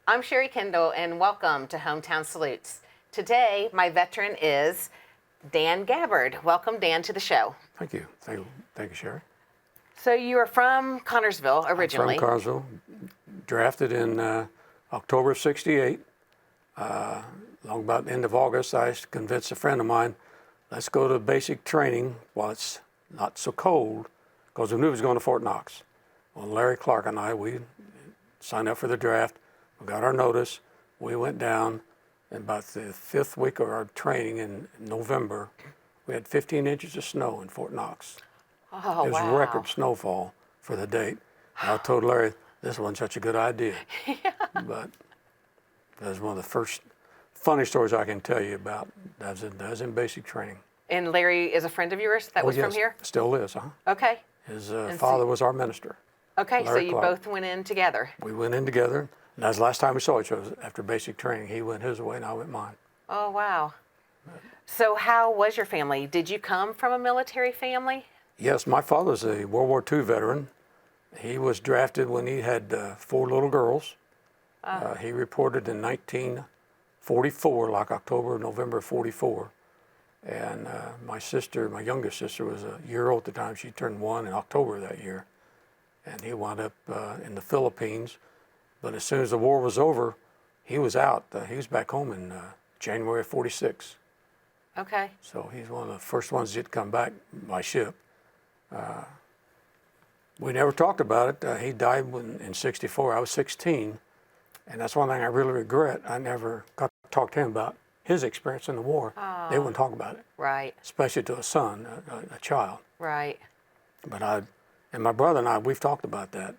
I'm Sherry Kendall, and welcome to Hometown Salutes. Today, my veteran is Dan Gabbard. Welcome, Dan, to the show. Thank you. Thank you, Sherry. So you are from Connersville originally. I'm from Connersville, drafted in October of '68. Long about the end of August, I convinced a friend of mine, let's go to basic training while it's not so cold, because we knew he was going to Fort Knox. Well, Larry Clark and I, we signed up for the draft. We got our notice. We went down, and about the fifth week of our training in November, we had 15 inches of snow in Fort Knox. Oh, it was wow. record snowfall for the date. And I told Larry, this wasn't such a good idea. Yeah. But that was one of the first funny stories I can tell you about. That was in basic training. And Larry is a friend of yours that was yes, from here? Still is, huh? Okay. His father was our minister. Okay, Larry so you Clark. both went in together. We went in together. And that was the last time we saw each other after basic training. He went his way and I went mine. Oh, wow. So how was your family? Did you come from a military family? Yes, my father's a World War II veteran. He was drafted when he had 4 little girls. He reported in 1944, like October, November of '44. And my sister, my youngest sister, was a year old at the time. She turned 1 in October of that year. And he wound up in the Philippines. But as soon as the war was over, he was out. He was back home in January of '46. Okay. So he's one of the first ones that come back by ship. We never talked about it. He died in '64. I was 16. And that's one thing I really regret. I never got to talk to him about his experience in the war. Oh. They wouldn't talk about it. Right. Especially to a son, a child. Right. But and my brother and I, we've talked about that.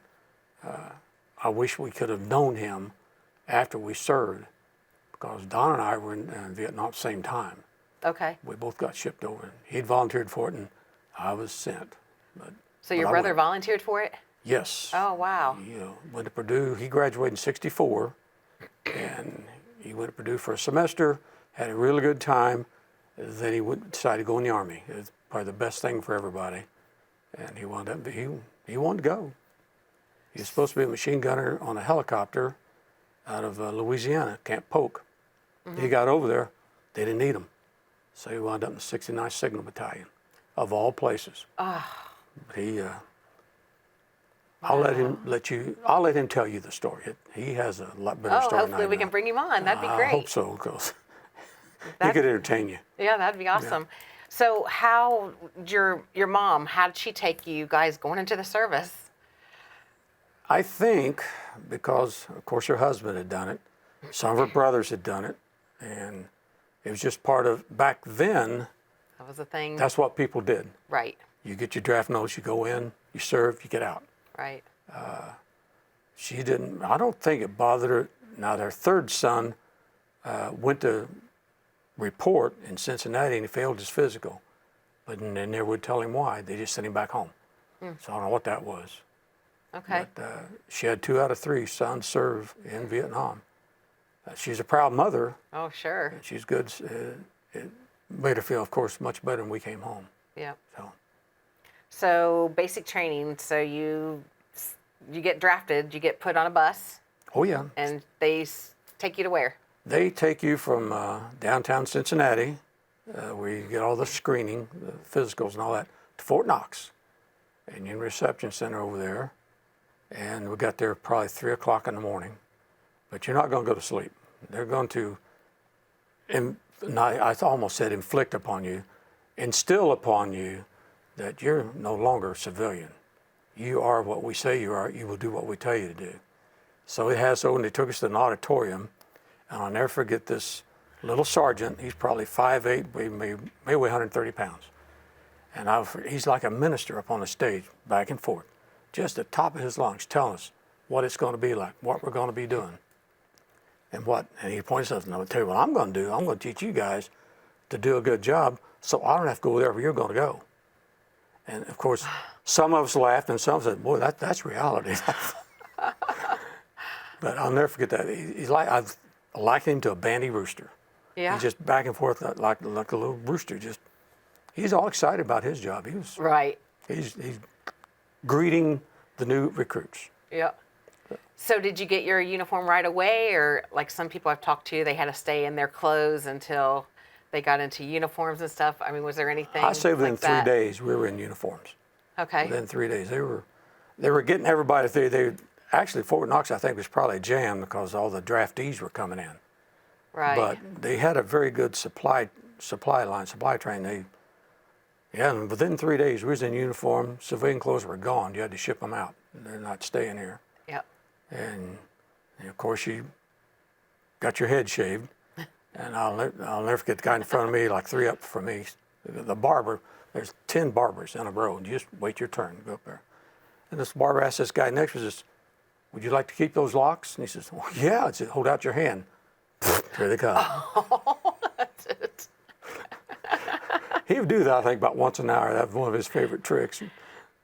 I wish we could have known him after we served, because Don and I were in Vietnam at the same time. Okay. We both got shipped over. He'd volunteered for it, and I was sent. So your brother volunteered for it? Yes. Oh, wow. He went to Purdue. He graduated in '64, and he went to Purdue for a semester, had a really good time. Then he decided to go in the Army. It was probably the best thing for everybody. And he wound up, he wanted to go. He was supposed to be a machine gunner on a helicopter out of Louisiana, Camp Polk. Mm-hmm. He got over there, they didn't need him. So he wound up in the 69th Signal Battalion, of all places. Oh. But I'll let him tell you the story. He has a lot better story than I hopefully we can bring him on. That'd be great. I hope so, because he could entertain you. Yeah, that'd be awesome. Yeah. So how, your mom, how did she take you guys going into the service? I think because, of course, her husband had done it. Some of her brothers had done it. And it was just part of, back then, that was a thing. That's what people did. Right. You get your draft notice, you go in, you serve, you get out. Right. She didn't, I don't think it bothered her. Now, their third son went to report in Cincinnati and he failed his physical. But they never would tell him why. They just sent him back home. So I don't know what that was. Okay. But she had 2 out of 3 sons serve in Vietnam. She's a proud mother. Oh, sure. She's good. It made her feel, of course, much better when we came home. Yeah. So basic training. So you get drafted. You get put on a bus. Oh yeah. And they take you to where? They take you from downtown Cincinnati, where you get all the screening, the physicals and all that, to Fort Knox, and you're in the reception center over there. And we got there probably 3 o'clock in the morning. But you're not going to go to sleep. They're going to, I almost said inflict upon you, instill upon you that you're no longer a civilian. You are what we say you are. You will do what we tell you to do. So when they took us to an auditorium, and I'll never forget this little sergeant. He's probably 5'8", maybe weigh 130 pounds. And he's like a minister up on the stage, back and forth, just at the top of his lungs, telling us what it's going to be like, what we're going to be doing. And he points us, and I'll tell you what I'm going to do. I'm going to teach you guys to do a good job so I don't have to go wherever you're going to go. And of course, some of us laughed and some said, boy, that's reality. But I'll never forget that. He's like, I liken him to a bandy rooster. Yeah. He's just back and forth like a little rooster. He's all excited about his job. He's greeting the new recruits. Yeah. So did you get your uniform right away, or like some people I've talked to, they had to stay in their clothes until they got into uniforms and stuff? I mean, was there anything I say within like that? 3 days we were in uniforms. Okay. Within 3 days, they were getting everybody through. Actually, Fort Knox, I think, was probably jammed because all the draftees were coming in. Right. But they had a very good supply train. And within 3 days, we was in uniform. Civilian clothes were gone. You had to ship them out. They're not staying here. Yep. And of course, you got your head shaved. And I'll never forget the guy in front of me, like 3 up from me, the barber. There's 10 barbers in a row, and you just wait your turn, go up there. And this barber asked this guy next to us, "Would you like to keep those locks?" And he says, "Well, yeah." I said, "Hold out your hand." Here they come. Oh, that's it. He would do that, I think, about once an hour. That was one of his favorite tricks.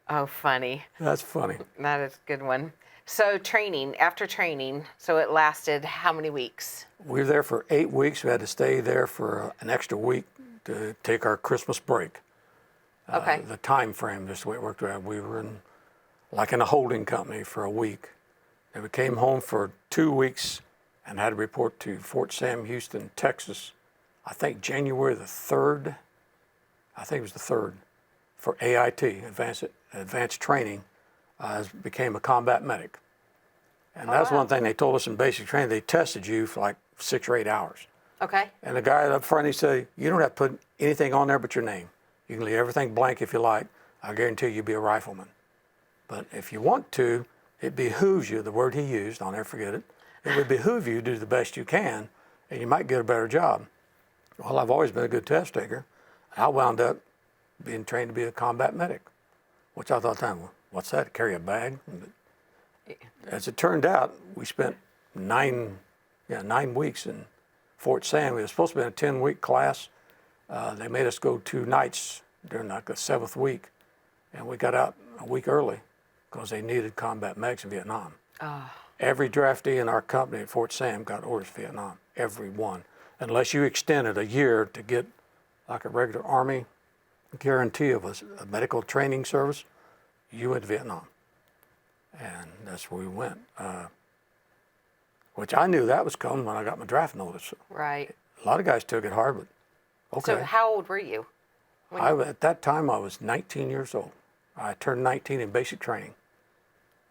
Oh, funny. That's funny. That is a good one. So after training, so it lasted how many weeks? We were there for 8 weeks. We had to stay there for an extra week to take our Christmas break. Okay. The time frame, just the way it worked out. We were in a holding company for a week. And we came home for 2 weeks and had to report to Fort Sam Houston, Texas, I think January the 3rd. I think it was the 3rd, for AIT, advanced training, became a combat medic. And that's one thing they told us in basic training. They tested you for like 6 or 8 hours. Okay. And the guy up front, he said, "You don't have to put anything on there but your name. You can leave everything blank if you like. I guarantee you'll be a rifleman. But if you want to, it behooves you," the word he used, I'll never forget it, "it would behoove you to do the best you can, and you might get a better job." Well, I've always been a good test taker. I wound up being trained to be a combat medic, which I thought, what's that, carry a bag? As it turned out, we spent 9 weeks in Fort Sam. It was supposed to be a 10-week class. They made us go 2 nights during like the 7th week, and we got out a week early because they needed combat medics in Vietnam. Oh. Every draftee in our company at Fort Sam got orders to Vietnam, every one. Unless you extended a year to get like a regular Army guarantee of a medical training service, you went to Vietnam. And that's where we went. Which I knew that was coming when I got my draft notice. Right. A lot of guys took it hard, but okay. So how old were you? At that time, I was 19 years old. I turned 19 in basic training,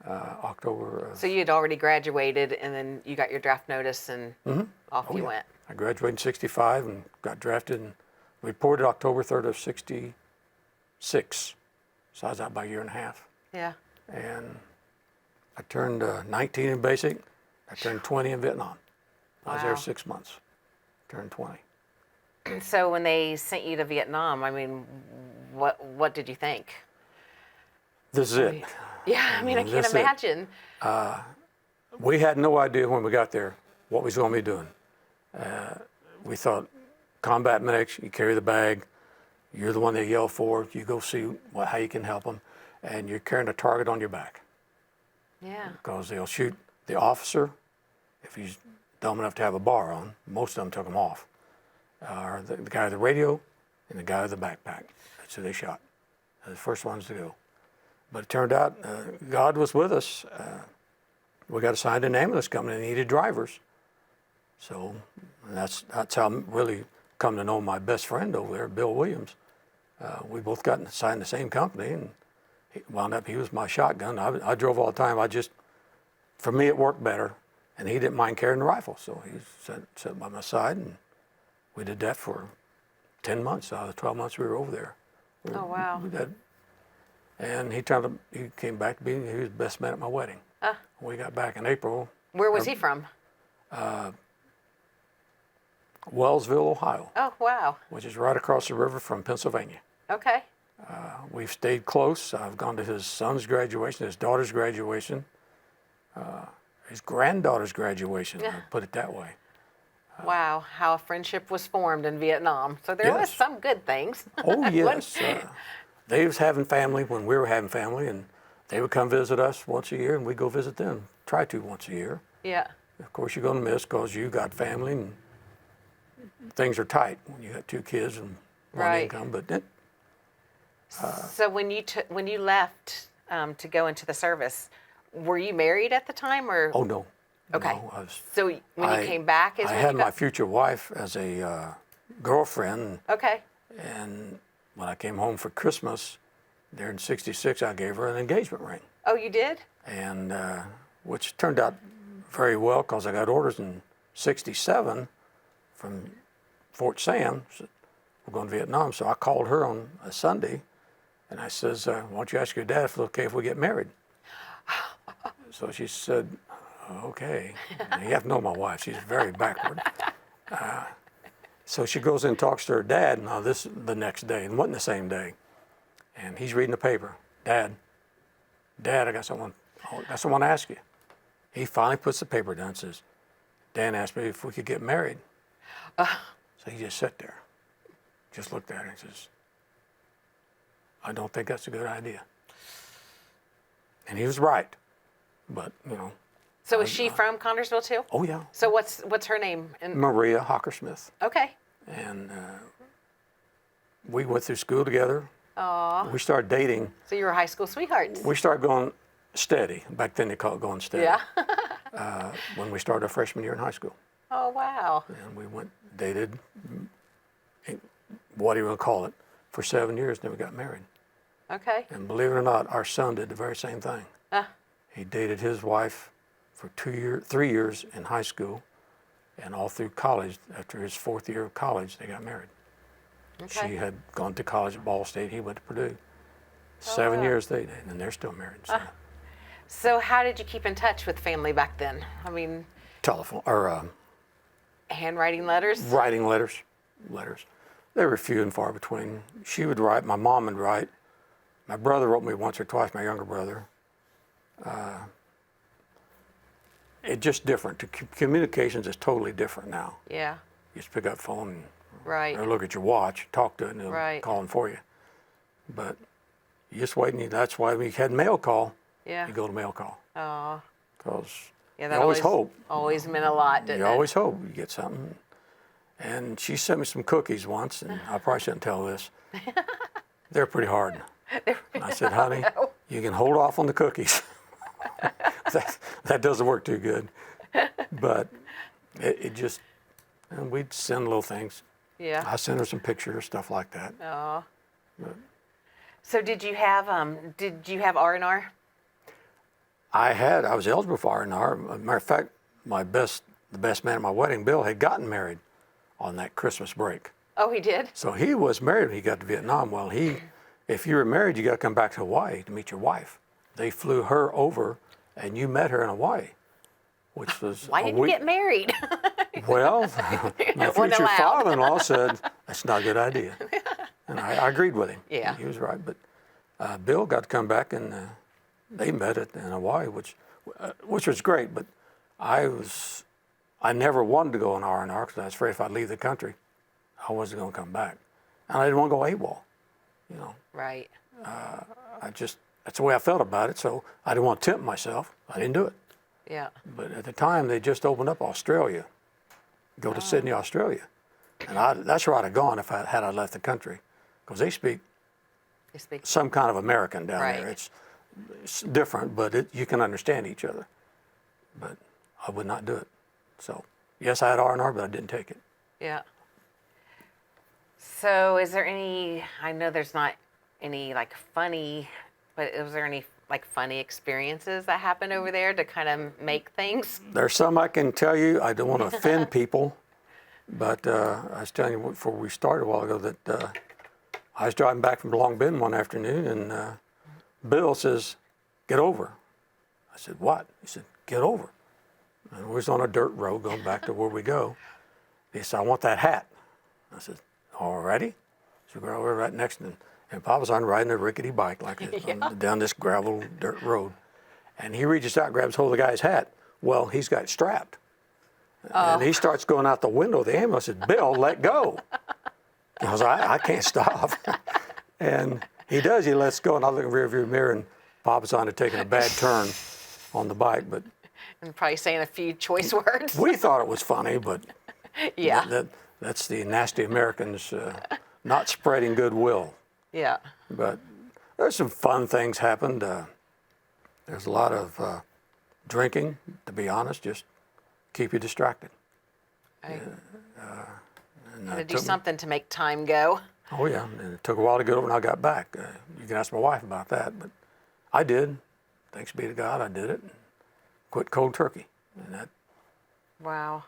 October. So you had already graduated, and then you got your draft notice, and off you went. I graduated in 65 and got drafted and reported October 3rd of 66. So I was out by a year and a half. Yeah. And I turned 19 in basic. I turned 20 in Vietnam. I was there 6 months. Turned 20. So when they sent you to Vietnam, I mean, what did you think? This is it. Yeah, I mean, I can't imagine. We had no idea when we got there what we was going to be doing. We thought, combat medics, you carry the bag, you're the one they yell for, you go see how you can help them, and you're carrying a target on your back. Yeah. Because they'll shoot the officer if he's dumb enough to have a bar on. Most of them took them off. Or the guy with the radio and the guy with the backpack. That's who they shot. They're the first ones to go. But it turned out God was with us. We got assigned an ambulance company that needed drivers. So that's how I really come to know my best friend over there, Bill Williams. We both got assigned the same company, and he was my shotgun. I drove all the time. For me, it worked better, and he didn't mind carrying the rifle. So he sat by my side, and we did that for 10 months out of the 12 months we were over there. Oh, wow. And he came back to being, he was the best man at my wedding. We got back in April. Where was he from? Wellsville, Ohio. Oh, wow. Which is right across the river from Pennsylvania. Okay. We've stayed close. I've gone to his son's graduation, his daughter's graduation, his granddaughter's graduation, I'll put it that way. Wow, how a friendship was formed in Vietnam. So there was some good things. Oh, yes. They was having family when we were having family, and they would come visit us once a year, and we'd go visit them, try to once a year. Yeah. Of course, you're going to miss because you got family, and things are tight when you got 2 kids and one income. But so when you left to go into the service, were you married at the time, or? Oh, no. Okay. No, So when you came back is I when had you my got. future wife as a girlfriend, Okay. and when I came home for Christmas, there in '66, I gave her an engagement ring, Oh, you did? and which turned out very well because I got orders in '67 from Fort Sam. Said, we're going to Vietnam, so I called her on a Sunday, and I says, "Why don't you ask your dad if it's okay if we get married?" So she said, "Okay." And you have to know my wife; she's very backward. So she goes in and talks to her dad. Now this is the next day, and wasn't the same day. And he's reading the paper. Dad, I got someone to ask you. He finally puts the paper down and says, Dan asked me if we could get married. So he just sat there, just looked at her and says, I don't think that's a good idea. And he was right, but So is she from Connersville too? oh yeah, So what's her name? Maria Hockersmith. Okay. And we went through school together. Aw. We started dating. So you were high school sweethearts. We started going steady. Back then they called it going steady. Yeah. When we started our freshman year in high school. Oh wow. And we dated, what do you want to call it, for 7 years, then we got married. Okay. And believe it or not, our son did the very same thing. He dated his wife for 3 years in high school, and all through college. After his 4th year of college, they got married. Okay. She had gone to college at Ball State. He went to Purdue. 7 years they dated, and they're still married. So. So how did you keep in touch with family back then? I mean, Telephone or handwriting letters? writing letters. They were few and far between. She would write. My mom would write. My brother wrote me once or twice. My younger brother. It's just different. Communications is totally different now. Yeah. You just pick up the phone and Right. or look at your watch, talk to it, and it'll Right. call in for you. But you just wait, and that's why we had mail call. Yeah. You go to mail call Oh. because Yeah. you That always hope. Always meant a lot, didn't You it? always hope you get something. And she sent me some cookies once, and I probably shouldn't tell this. They're pretty hard. And I said, honey, you can hold off on the cookies. that doesn't work too good. But it just, and we'd send little things. Yeah. I sent her some pictures, stuff like that. Oh. But So did you have R&R? I was eligible for R&R. Matter of fact, the best man at my wedding, Bill, had gotten married on that Christmas break. Oh, he did? So he was married when he got to Vietnam. Well, if you were married, you got to come back to Hawaii to meet your wife. They flew her over, and you met her in Hawaii, which was Why didn't you get married? Well, my Wasn't future allowed. father-in-law said, that's not a good idea. And I agreed with him. Yeah. He was right. But Bill got to come back, and they met in Hawaii, which was great. But I never wanted to go on R&R because I was afraid if I'd leave the country, I wasn't going to come back. And I didn't want to go AWOL, Right. That's the way I felt about it, so I didn't want to tempt myself. I didn't do it. Yeah. But at the time, they just opened up Australia, go to Sydney, Australia. And that's where I'd have gone had I left the country, because they speak You speak. some kind of American down there. Right. It's different, but you can understand each other. But I would not do it. So, yes, I had R&R, but I didn't take it. Yeah. So is there any, I know there's not any funny, but is there any funny experiences that happened over there to kind of make things? There's some I can tell you. I don't want to offend people, but I was telling you before we started a while ago that I was driving back from Long Bend one afternoon, and Bill says, "Get over." I said, "What?" He said, "Get over." And we was on a dirt road going back to where we go. He said, "I want that hat." I said, "All righty." So we go over right next to him. And Papa's on riding a rickety bike like this down this gravel dirt road. And he reaches out, grabs hold of the guy's hat. Well, he's got it strapped. And he starts going out the window of the ambulance. I said, "Bill, let go." I was like, I can't stop. And he does. He lets go. And I look in the rearview mirror, and Papa's on taking a bad turn on the bike. But And probably saying a few choice words. we thought it was funny, but Yeah. that's the nasty Americans not spreading goodwill. Yeah. But there's some fun things happened. There's a lot of drinking, to be honest, just keep you distracted. I And had to it do took me- something to make time go. Oh yeah, and it took a while to get over when I got back. You can ask my wife about that, but I did. Thanks be to God, I did it. Quit cold turkey, and that Wow.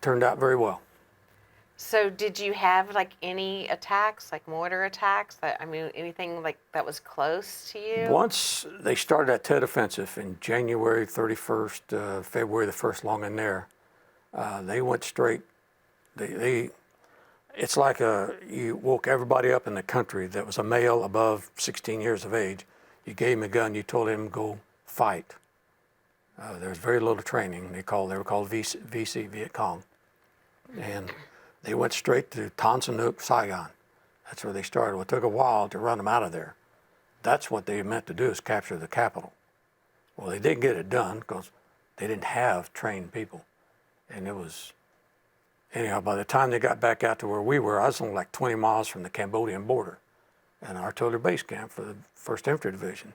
turned out very well. So did you have like any attacks, like mortar attacks? I mean, anything like that was close to you? Once they started that Tet Offensive in January 31st, February the 1st, long in there, they went straight. It's like you woke everybody up in the country that was a male above 16 years of age. You gave him a gun, you told him to go fight. There was very little training. They were called VC, Viet Cong. And they went straight to Tan Son Nhut, Saigon. That's where they started. Well, it took a while to run them out of there. That's what they meant to do, is capture the capital. Well, they didn't get it done because they didn't have trained people. And it was, anyhow, by the time they got back out to where we were, I was only like 20 miles from the Cambodian border. And our artillery base camp for the 1st Infantry Division,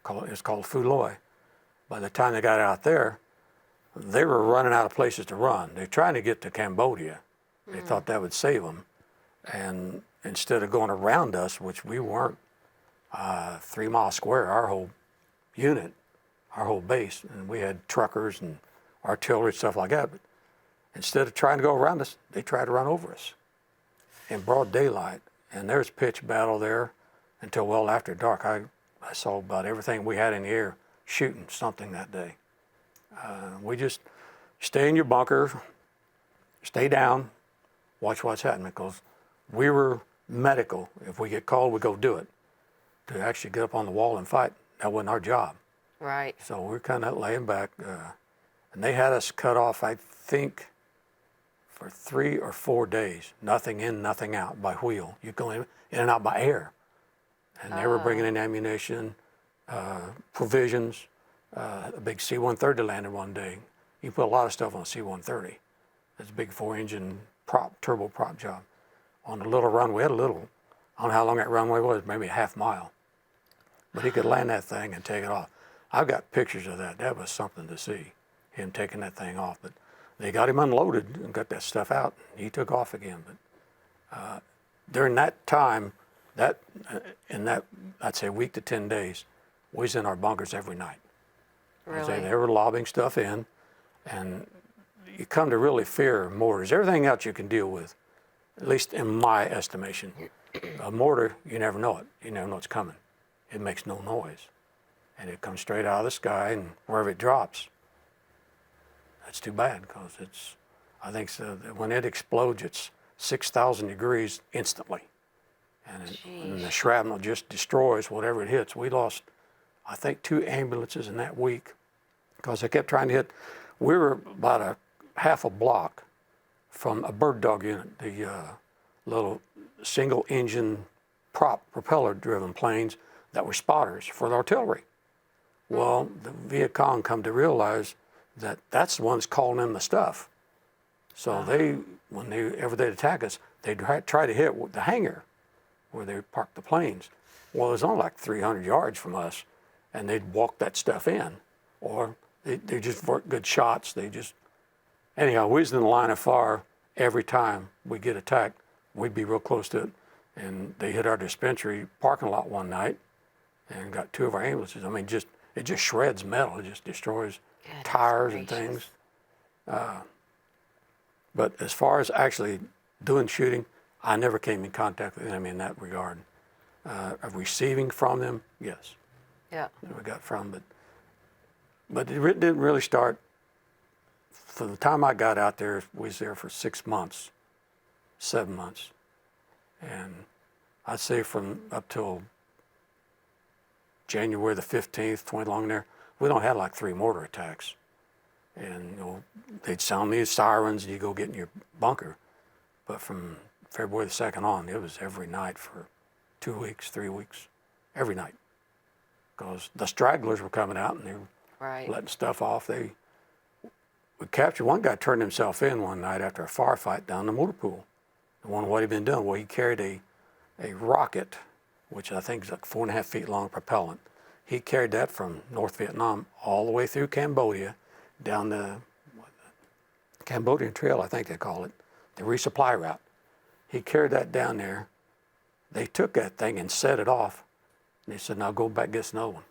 it's called Phu Loi. By the time they got out there, they were running out of places to run. They're trying to get to Cambodia. They thought that would save them. And instead of going around us, which we weren't, 3 mile square, our whole unit, our whole base, and we had truckers and artillery, stuff like that. But instead of trying to go around us, they tried to run over us in broad daylight. And there's pitch battle there until well after dark. I saw about everything we had in the air shooting something that day. We just stay in your bunker, stay down, watch what's happening, because we were medical. If we get called, we go do it. To actually get up on the wall and fight, that wasn't our job. Right. So we're kind of laying back. And they had us cut off, I think, for 3 or 4 days. Nothing in, nothing out by wheel. You go in and out by air. And they were bringing in ammunition, provisions. A big C-130 landed one day. You put a lot of stuff on a C-130. It's a big 4-engine turbo prop job. On a little runway, we had a little, I don't know how long that runway was, maybe a half mile. But he could land that thing and take it off. I've got pictures of that. That was something to see, him taking that thing off. But they got him unloaded and got that stuff out. He took off again. But during that time, in that, I'd say week to 10 days, we was in our bunkers every night. I'd say Really? they were lobbing stuff in, and you come to really fear mortars. Everything else you can deal with, at least in my estimation. A mortar, you never know it. You never know it's coming. It makes no noise. And it comes straight out of the sky, and wherever it drops, that's too bad, because I think so, that when it explodes, it's 6,000 degrees instantly. And the shrapnel just destroys whatever it hits. We lost, I think, 2 ambulances in that week, because they kept trying to hit. We were about a half a block from a bird dog unit, the little single engine propeller driven planes that were spotters for the artillery. Well, the Viet Cong come to realize that that's the ones calling in the stuff. So whenever they'd attack us, they'd try to hit the hangar where they parked the planes. Well, it was only like 300 yards from us, and they'd walk that stuff in, or they just weren't good shots. Anyhow, we was in the line of fire every time we get attacked. We'd be real close to it, and they hit our dispensary parking lot one night and got 2 of our ambulances. I mean, it just shreds metal. It just destroys tires and things. But as far as actually doing shooting, I never came in contact with the enemy in that regard. Of receiving from them, yes. Yeah. We got from, but it didn't really start. From the time I got out there, we was there for 6 months, 7 months, and I'd say from up till January the 15th, 20 along there, we don't have like 3 mortar attacks. And they'd sound these sirens, and you go get in your bunker. But from February the 2nd on, it was every night for 2 weeks, 3 weeks, every night. Because the stragglers were coming out and they were letting stuff off. We captured one guy, turned himself in one night after a firefight down the motor pool. I wondered what he'd been doing. Well, he carried a rocket, which I think is like 4.5 feet long propellant. He carried that from North Vietnam all the way through Cambodia, down the Cambodian Trail, I think they call it, the resupply route. He carried that down there. They took that thing and set it off. And they said, now go back and get another one.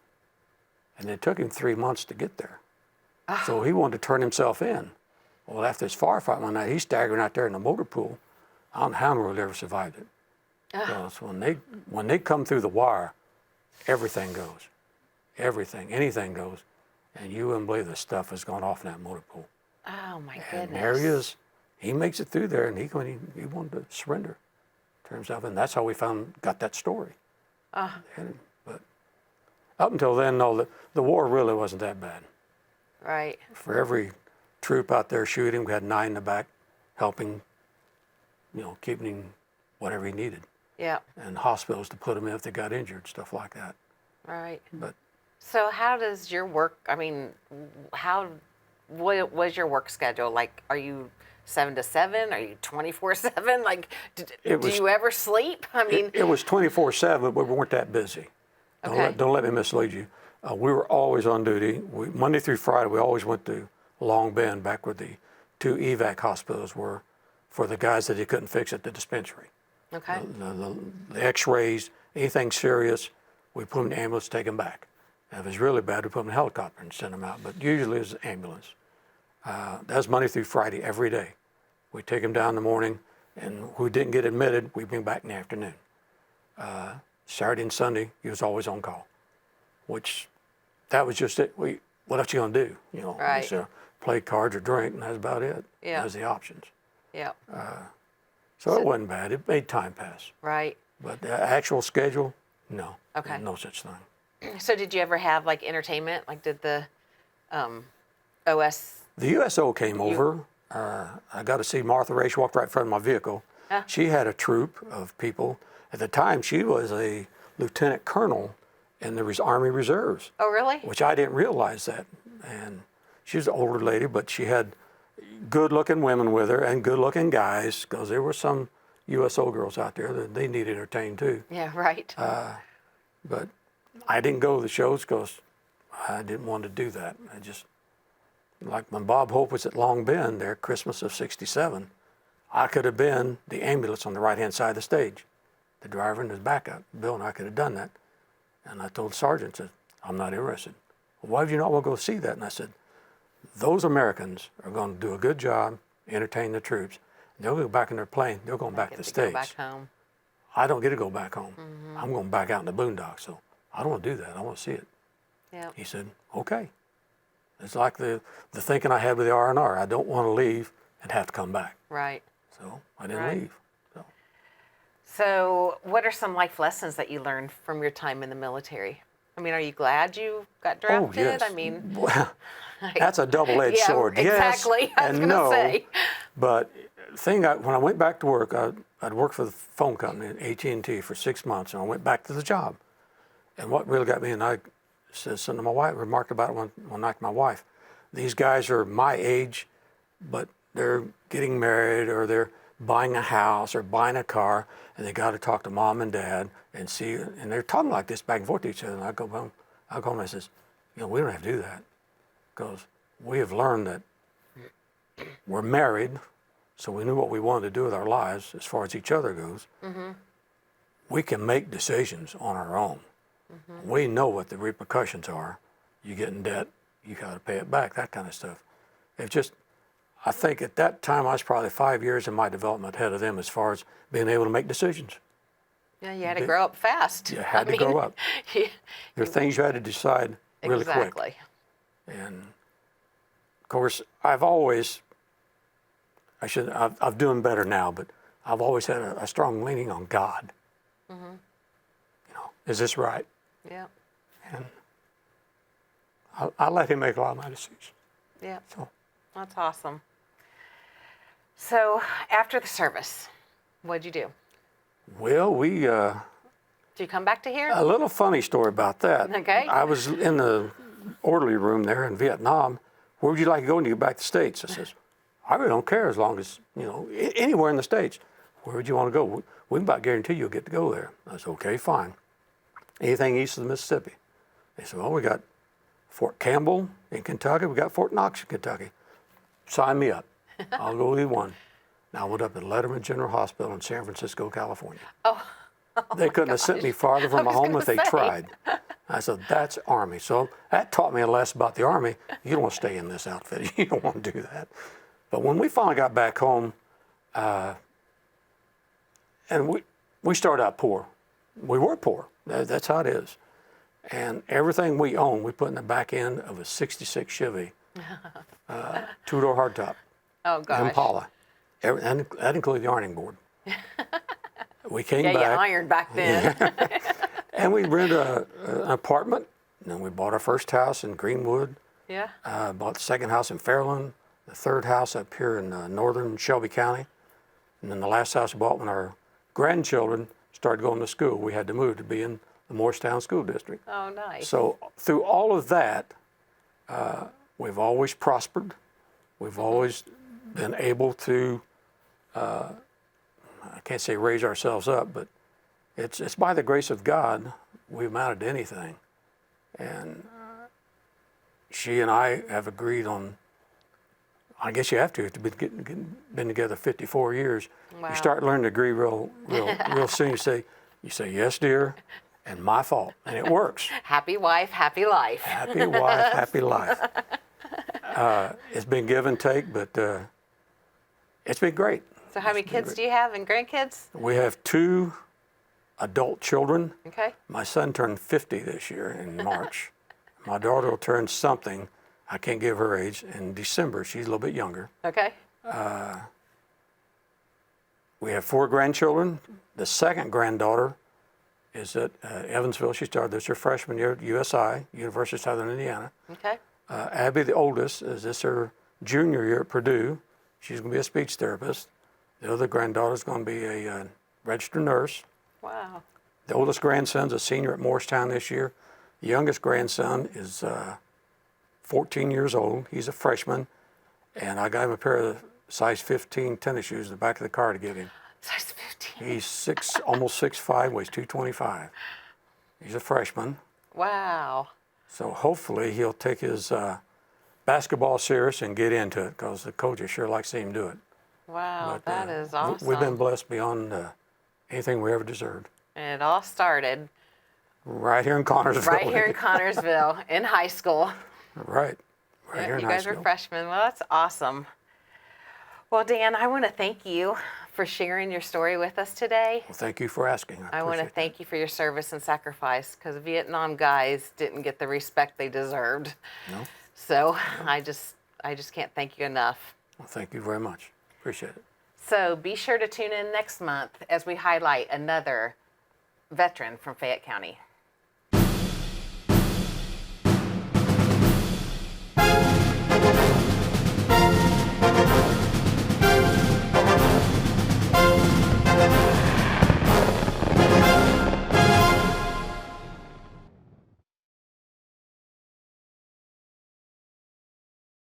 And it took him 3 months to get there. So he wanted to turn himself in. Well, after his firefight one night, he's staggering out there in the motor pool. I don't know how in the world he ever survived it. Because when they come through the wire, everything goes. Everything, anything goes. And you wouldn't believe the stuff has gone off in that motor pool. Oh, my goodness. And there he is. He makes it through there, and he wanted to surrender to himself. And that's how we got that story. But up until then, no, the war really wasn't that bad. Right. For every troop out there shooting, we had 9 in the back helping, keeping him whatever he needed. Yeah. And hospitals to put him in if they got injured, stuff like that. Right. But so how does your work, what was your work schedule? Like, are you 7 to 7? Are you 24/7? Like, do you ever sleep? It was 24/7, but we weren't that busy. Don't let me mislead you. We were always on duty. Monday through Friday, we always went to Long Bend, back where the 2 evac hospitals were, for the guys that they couldn't fix at the dispensary. Okay. The x-rays, anything serious, we put them in the ambulance, take them back. If it's really bad, we put them in a helicopter and send them out. But usually it's an ambulance. That was Monday through Friday, every day. We take them down in the morning, and who didn't get admitted, we bring back in the afternoon. Saturday and Sunday, he was always on call, which that was just it. What else you gonna do? Right. Just, play cards or drink, and that's about it. Yeah. That was the options. Yeah. So it wasn't bad. It made time pass. Right. But the actual schedule, no. Okay. No such thing. So did you ever have like entertainment? Like did the OS? The USO came over. I got to see Martha Ray. She walked right in front of my vehicle. She had a troop of people. At the time, she was a lieutenant colonel in the Army Reserves. Oh, really? Which I didn't realize that. And she was an older lady, but she had good-looking women with her and good-looking guys, because there were some USO girls out there that they needed entertained too. Yeah, right. But I didn't go to the shows because I didn't want to do that. I just, like when Bob Hope was at Long Bend there, Christmas of '67, I could have been the ambulance on the right-hand side of the stage, the driver and his backup. Bill and I could have done that. And I told the sergeant, said, I'm not interested. Well, why would you not want to go see that? And I said, those Americans are going to do a good job, entertain the troops. They'll go back in their plane. They're going back to the States. Go back home. I don't get to go back home. I'm going back out in the boondocks. So I don't want to do that. I want to see it. Yeah. He said, okay. It's like the thinking I had with the R&R. I don't want to leave and have to come back. Right. So I didn't leave. So what are some life lessons that you learned from your time in the military? Are you glad you got drafted? Oh, yes. Well, that's a double-edged sword. Exactly. Yes I was and no. say. But when I went back to work, I'd worked for the phone company at AT&T for 6 months, and I went back to the job. And what really got me, and I said something to my wife, remarked about it one night to my wife. These guys are my age, but they're getting married, or they're buying a house or buying a car, and they got to talk to mom and dad and see, and they're talking like this back and forth to each other. And I go home and I says, we don't have to do that, because we have learned that we're married, so we knew what we wanted to do with our lives as far as each other goes. We can make decisions on our own. We know what the repercussions are. You get in debt, you got to pay it back, that kind of stuff. It's just, I think at that time I was probably 5 years in my development ahead of them as far as being able to make decisions. Yeah, you had to grow up fast. You had to grow up. There are things you had to decide really quick. And of course, I've doing better now, but I've always had a strong leaning on God. Is this right? Yeah. And I let him make a lot of my decisions. Yeah. So. That's awesome. So after the service, what'd you do? Well, we... Did you come back to here? A little funny story about that. Okay. I was in the orderly room there in Vietnam. Where would you like to go when you get back to the States? I says, I really don't care as long as, anywhere in the States. Where would you want to go? We can about guarantee you'll get to go there. I said, okay, fine. Anything east of the Mississippi. They said, well, we got Fort Campbell in Kentucky. We got Fort Knox in Kentucky. Sign me up. I'll go with one. Now I went up to Letterman General Hospital in San Francisco, California. Oh, They couldn't have sent me farther from my home if they say. tried. I said, that's Army. So that taught me a lesson about the Army. You don't want to stay in this outfit. You don't want to do that. But when we finally got back home, and we started out poor. We were poor. That's how it is. And everything we owned, we put in the back end of a 66 Chevy, two-door hardtop. Oh, gosh. Impala. And that included the ironing board. We came Yeah, back. you ironed back then. And we rented an apartment. And then we bought our first house in Greenwood. Yeah. Bought the second house in Fairland. The third house up here in northern Shelby County. And then the last house we bought when our grandchildren started going to school. We had to move to be in the Morristown School District. Oh, nice. So through all of that, we've always prospered. We've always been able to, I can't say raise ourselves up, but it's by the grace of God we've amounted to anything. And she and I have agreed on, I guess you have to, if you've been together 54 years. Wow. You start learning to agree real soon. You say, yes, dear, and my fault, and it works. Happy wife, happy life. Happy wife, happy life. It's been give and take, but it's been great. So how many kids do you have and grandkids? We have 2 adult children. Okay. My son turned 50 this year in March. My daughter will turn something, I can't give her age, in December. She's a little bit younger. Okay. We have 4 grandchildren. The second granddaughter is at Evansville. She started this her freshman year at USI, University of Southern Indiana. Okay. Abby, the oldest, is this her junior year at Purdue. She's going to be a speech therapist. The other granddaughter is going to be a registered nurse. Wow. The oldest grandson's a senior at Morristown this year. The youngest grandson is 14 years old. He's a freshman, and I got him a pair of size 15 tennis shoes in the back of the car to give him. Size 15. He's almost 6'5", weighs 225. He's a freshman. Wow. So hopefully he'll take his basketball serious and get into it, because the coaches sure like seeing him do it. Wow, But, that is awesome. We've been blessed beyond anything we ever deserved. And it all started Right here in Connersville. right here in Connersville in high school. Right. Right Yeah, here in you high guys school. were freshmen. Well, that's awesome. Well, Dan, I want to thank you for sharing your story with us today. Well, thank you for asking. I want to thank you for your service and sacrifice, because Vietnam guys didn't get the respect they deserved. No. So I just can't thank you enough. Well, thank you very much. Appreciate it. So be sure to tune in next month as we highlight another veteran from Fayette County.